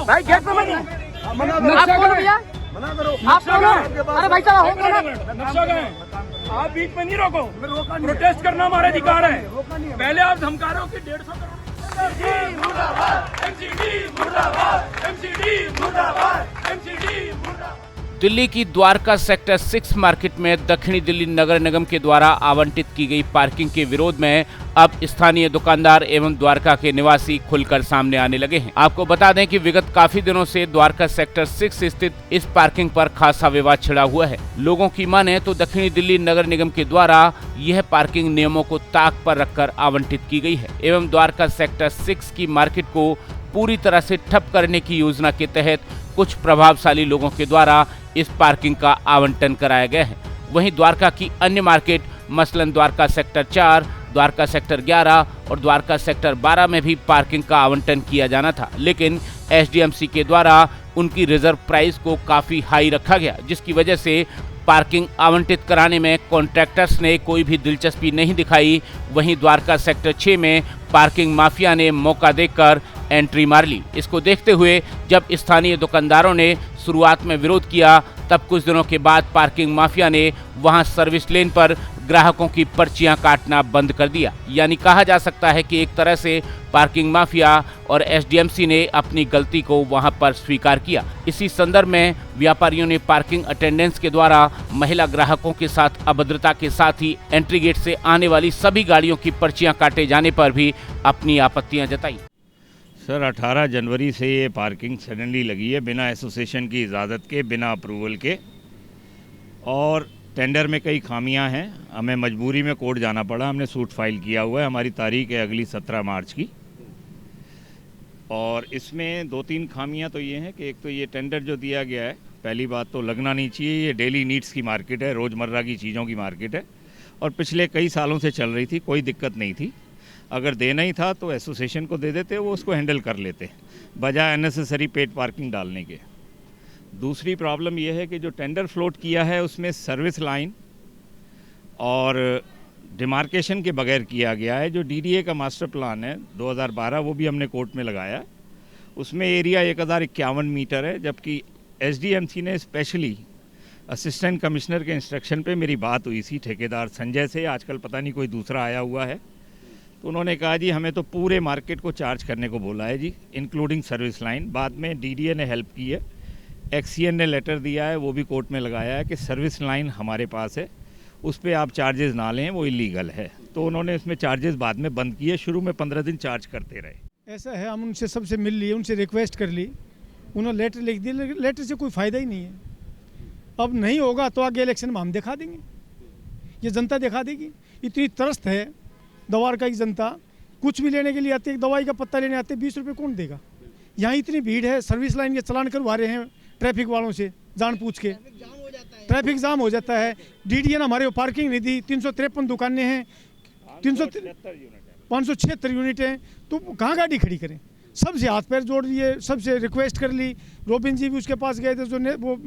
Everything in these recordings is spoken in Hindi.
भाई गेट पे मत आप कौन हो भैया? आप कौन हो? अरे भाई साहब हो कौन? नक्शा का है, आप बीच में नहीं रोको। प्रोटेस्ट करना हमारा अधिकार है। पहले आप धमका रहे हो कि 150 करोड़ मुर्दाबाद, एमसीडी मुर्दाबाद, एमसीडी मुर्दाबाद, एमसीडी मुर्दाबाद। दिल्ली की द्वारका सेक्टर 6 मार्केट में दक्षिणी दिल्ली नगर निगम के द्वारा आवंटित की गई पार्किंग के विरोध में अब स्थानीय दुकानदार एवं द्वारका के निवासी खुलकर सामने आने लगे हैं। आपको बता दें कि विगत काफी दिनों से द्वारका सेक्टर 6 स्थित इस पार्किंग पर खासा विवाद छिड़ा हुआ है। लोगों की माने तो दक्षिणी दिल्ली नगर निगम के द्वारा यह पार्किंग नियमों को ताक पर रखकर आवंटित की गई है एवं द्वारका सेक्टर 6 की मार्केट को पूरी तरह से ठप करने की योजना के तहत कुछ प्रभावशाली लोगों के द्वारा इस पार्किंग का आवंटन कराया गया है। वहीं द्वारका की अन्य मार्केट मसलन द्वारका सेक्टर 4, द्वारका सेक्टर 11 और द्वारका सेक्टर 12 में भी पार्किंग का आवंटन किया जाना था, लेकिन एसडीएमसी के द्वारा उनकी रिजर्व प्राइस को काफ़ी हाई रखा गया, जिसकी वजह से पार्किंग आवंटित कराने में कॉन्ट्रैक्टर्स ने कोई भी दिलचस्पी नहीं दिखाई। वहीं द्वारका सेक्टर 6 में पार्किंग माफिया ने मौका देखकर एंट्री मार ली। इसको देखते हुए जब स्थानीय दुकानदारों ने शुरुआत में विरोध किया, तब कुछ दिनों के बाद पार्किंग माफिया ने वहां सर्विस लेन पर ग्राहकों की पर्चियां काटना बंद कर दिया। यानी कहा जा सकता है कि एक तरह से पार्किंग माफिया और एसडीएमसी ने अपनी गलती को वहां पर स्वीकार किया। इसी संदर्भ में व्यापारियों ने पार्किंग अटेंडेंट्स के द्वारा महिला ग्राहकों के साथ अभद्रता के साथ ही एंट्री गेट से आने वाली सभी गाड़ियों की पर्चियां काटे जाने पर भी अपनी आपत्तियां जताई। सर 18 जनवरी से ये पार्किंग सडनली लगी है, बिना एसोसिएशन की इजाज़त के, बिना अप्रूवल के, और टेंडर में कई खामियां हैं। हमें मजबूरी में कोर्ट जाना पड़ा, हमने सूट फाइल किया हुआ है। हमारी तारीख है अगली 17 मार्च की। और इसमें 2-3 खामियां तो ये हैं कि एक तो ये टेंडर जो दिया गया है, पहली बात तो लगना नहीं चाहिए। ये डेली नीड्स की मार्केट है, रोज़मर्रा की चीज़ों की मार्केट है और पिछले कई सालों से चल रही थी, कोई दिक्कत नहीं थी। अगर देना ही था तो एसोसिएशन को दे देते, वो उसको हैंडल कर लेते, बजाय अननेसेसरी पेड पार्किंग डालने के। दूसरी प्रॉब्लम यह है कि जो टेंडर फ्लोट किया है उसमें सर्विस लाइन और डिमार्केशन के बगैर किया गया है। जो डीडीए का मास्टर प्लान है 2012, वो भी हमने कोर्ट में लगाया। उसमें एरिया 1051 मीटर है, जबकि एसडीएमसी ने स्पेशली असिस्टेंट कमिश्नर के इंस्ट्रक्शन पे मेरी बात हुई थी ठेकेदार संजय से, आजकल पता नहीं कोई दूसरा आया हुआ है, तो उन्होंने कहा जी हमें तो पूरे मार्केट को चार्ज करने को बोला है जी, इंक्लूडिंग सर्विस लाइन। बाद में डीडीए ने हेल्प की है, एक्सीएन ने लेटर दिया है, वो भी कोर्ट में लगाया है कि सर्विस लाइन हमारे पास है, उस पर आप चार्जेस ना लें, वो इलीगल है। तो उन्होंने इसमें चार्जेस बाद में बंद किए, शुरू में 15 दिन चार्ज करते रहे। ऐसा है, हम उनसे सबसे मिल लिए, उनसे रिक्वेस्ट कर ली, उन्होंने लेटर लिख दिया, लेकिन लेटर से कोई फ़ायदा ही नहीं है। अब नहीं होगा तो आगे इलेक्शन में हम दिखा देंगे, ये जनता दिखा देगी। इतनी त्रस्त है द्वारका की जनता, कुछ भी लेने के लिए आते, एक दवाई का पत्ता लेने आते, 20 रुपये कौन देगा। यहाँ इतनी भीड़ है, सर्विस लाइन के चलान करवा रहे हैं ट्रैफिक वालों से जान पूछ के, ट्रैफिक जाम हो जाता है। डीडीए ने हमारे को पार्किंग नहीं दी, 353 दुकानें हैं, 576 यूनिट हैं, तो कहाँ गाड़ी खड़ी करें। सबसे हाथ पैर जोड़ लिए, सबसे रिक्वेस्ट कर ली, रोबिन जी भी उसके पास गए थे, जो वो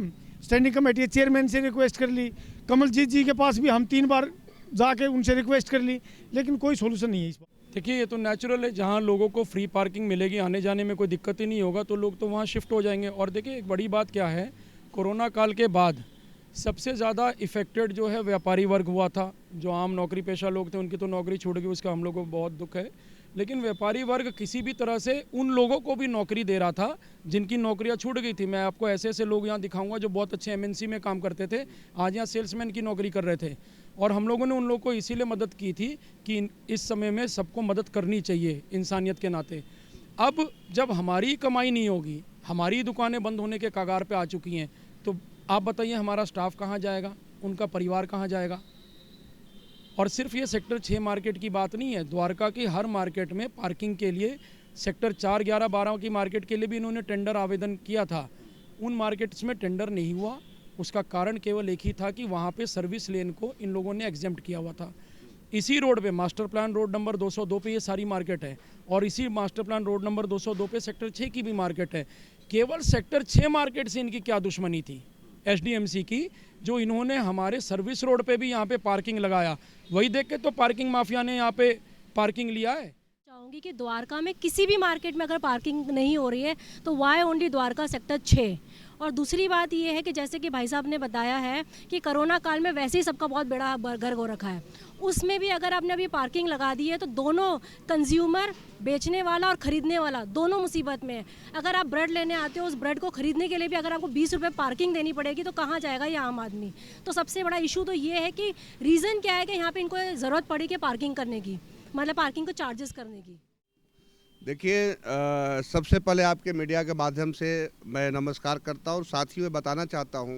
स्टैंडिंग कमेटी चेयरमैन से रिक्वेस्ट कर ली, कमलजीत जी के पास भी हम 3 बार जाके उनसे रिक्वेस्ट कर ली, लेकिन कोई सोल्यूशन नहीं है इस पर। देखिए ये तो नेचुरल है, जहाँ लोगों को फ्री पार्किंग मिलेगी, आने जाने में कोई दिक्कत ही नहीं होगा, तो लोग तो वहाँ शिफ्ट हो जाएंगे। और देखिए एक बड़ी बात क्या है, कोरोना काल के बाद सबसे ज़्यादा इफ़ेक्टेड जो है व्यापारी वर्ग हुआ था। जो आम नौकरी पेशा लोग थे उनकी तो नौकरी छूट गई, उसका हम लोगों को बहुत दुख है, लेकिन व्यापारी वर्ग किसी भी तरह से उन लोगों को भी नौकरी दे रहा था जिनकी नौकरियां छूट गई थी। मैं आपको ऐसे ऐसे लोग यहाँ दिखाऊंगा जो बहुत अच्छे एमएनसी में काम करते थे, आज यहाँ सेल्समैन की नौकरी कर रहे थे, और हम लोगों ने उन लोगों को इसीलिए मदद की थी कि इस समय में सबको मदद करनी चाहिए इंसानियत के नाते। अब जब हमारी कमाई नहीं होगी, हमारी दुकानें बंद होने के कगार पे आ चुकी हैं, तो आप बताइए हमारा स्टाफ कहाँ जाएगा, उनका परिवार कहाँ जाएगा। और सिर्फ ये सेक्टर 6 मार्केट की बात नहीं है, द्वारका की हर मार्केट में पार्किंग के लिए सेक्टर 4, 11, 12 की मार्केट के लिए भी इन्होंने टेंडर आवेदन किया था। उन मार्केट्स में टेंडर नहीं हुआ, उसका कारण केवल एक ही था कि वहाँ पे सर्विस लेन को इन लोगों ने एग्जेम्प्ट किया हुआ था। इसी रोड पे मास्टर प्लान रोड नंबर 202 पे ये सारी मार्केट है, और इसी मास्टर प्लान रोड नंबर 202 पे सेक्टर 6 की भी मार्केट है। केवल सेक्टर 6 मार्केट से इनकी क्या दुश्मनी थी एसडीएमसी की, जो इन्होंने हमारे सर्विस रोड पे भी यहाँ पे पार्किंग लगाया, वही देख के तो पार्किंग माफिया ने यहाँ पे पार्किंग लिया है। चाहूँगी कि द्वारका में किसी भी मार्केट में अगर पार्किंग नहीं हो रही है तो वाई ओनली द्वारका सेक्टर 6। और दूसरी बात ये है कि जैसे कि भाई साहब ने बताया है कि कोरोना काल में वैसे ही सबका बहुत बड़ा गर्व हो रखा है, उसमें भी अगर आपने अभी पार्किंग लगा दी है तो दोनों कंज्यूमर, बेचने वाला और ख़रीदने वाला दोनों मुसीबत में है। अगर आप ब्रेड लेने आते हो, उस ब्रेड को ख़रीदने के लिए भी अगर आपको 20 रुपये पार्किंग देनी पड़ेगी तो कहाँ जाएगा ये आम आदमी। तो सबसे बड़ा इशू तो ये है कि रीज़न क्या है कि यहाँ पे इनको ज़रूरत पड़ी कि पार्किंग करने की, मतलब पार्किंग को चार्जेस करने की। देखिए, सबसे पहले आपके मीडिया के माध्यम से मैं नमस्कार करता हूँ और साथ ही मैं बताना चाहता हूँ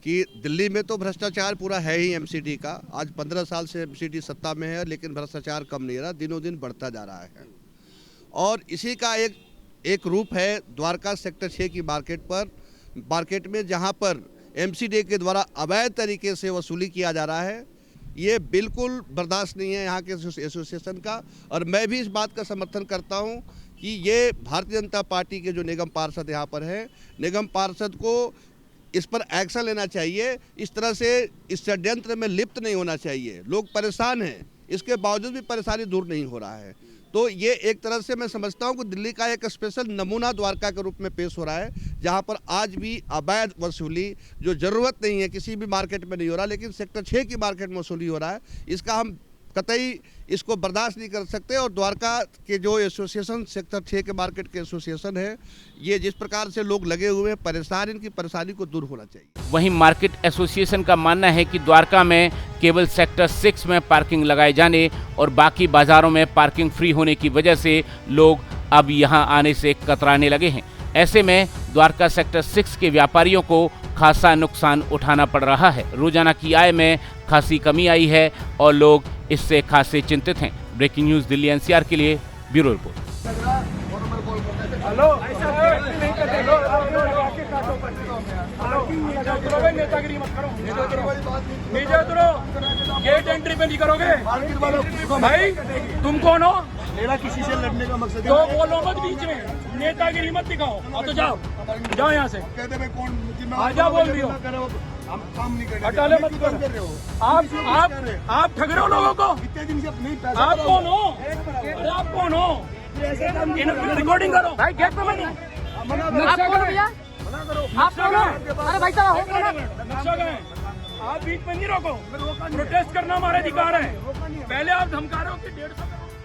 कि दिल्ली में तो भ्रष्टाचार पूरा है ही एमसीडी का। आज 15 साल से एमसीडी सत्ता में है, लेकिन भ्रष्टाचार कम नहीं रहा, दिनों दिन बढ़ता जा रहा है। और इसी का एक रूप है द्वारका सेक्टर 6 की मार्केट में, जहाँ पर एमसीडी के द्वारा अवैध तरीके से वसूली किया जा रहा है। ये बिल्कुल बर्दाश्त नहीं है यहाँ के एसोसिएशन का, और मैं भी इस बात का समर्थन करता हूँ कि ये भारतीय जनता पार्टी के जो निगम पार्षद यहाँ पर है, निगम पार्षद को इस पर एक्शन लेना चाहिए। इस तरह से इस षड्यंत्र में लिप्त नहीं होना चाहिए। लोग परेशान हैं, इसके बावजूद भी परेशानी दूर नहीं हो रहा है। तो ये एक तरह से मैं समझता हूँ कि दिल्ली का एक स्पेशल नमूना द्वारका के रूप में पेश हो रहा है, जहाँ पर आज भी अवैध वसूली जो ज़रूरत नहीं है किसी भी मार्केट में नहीं हो रहा, लेकिन सेक्टर 6 की मार्केट में वसूली हो रहा है। इसका हम कतई इसको बर्दाश्त नहीं कर सकते। और द्वारका के जो एसोसिएशन सेक्टर 6 के मार्केट के एसोसिएशन है, ये जिस प्रकार से लोग लगे हुए हैं परेशान, इनकी परेशानी को दूर होना चाहिए। वहीं मार्केट एसोसिएशन का मानना है कि द्वारका में केवल सेक्टर 6 में पार्किंग लगाए जाने और बाकी बाजारों में पार्किंग फ्री होने की वजह से लोग अब यहां आने से कतराने लगे हैं। ऐसे में द्वारका सेक्टर 6 के व्यापारियों को खासा नुकसान उठाना पड़ रहा है। रोजाना की आय में खासी कमी आई है और लोग इससे खासे चिंतित हैं। ब्रेकिंग न्यूज़ दिल्ली एनसीआर के लिए ब्यूरो रिपोर्ट। नेतागिरी मत करो, नीचे उतरो, गेट एंट्री पे नहीं करोगे भाई। तुम कौन हो? मेरा किसी से लड़ने का मकसद तो बोलो मत बीच में, नेतागिरी मत दिखाओ। अब तो जाओ यहाँ से। कहते मैं कौन आजा बोल रही हो, हम काम नहीं कर हटाले मत करो। आप ठग रहे हो लोगों को। इतने दिन से नहीं पैसा। आप कौन हो? अरे आप कौन हो? रिकॉर्डिंग करो भाई, गेट पे मत। आप कौन हो भैया? आप कौन हो? अरे भाई साहब हो कौन? नक्शा का है, आप बीच में नहीं रोको। प्रोटेस्ट करना हमारा अधिकार है। पहले आप धमका रहे हो कि 150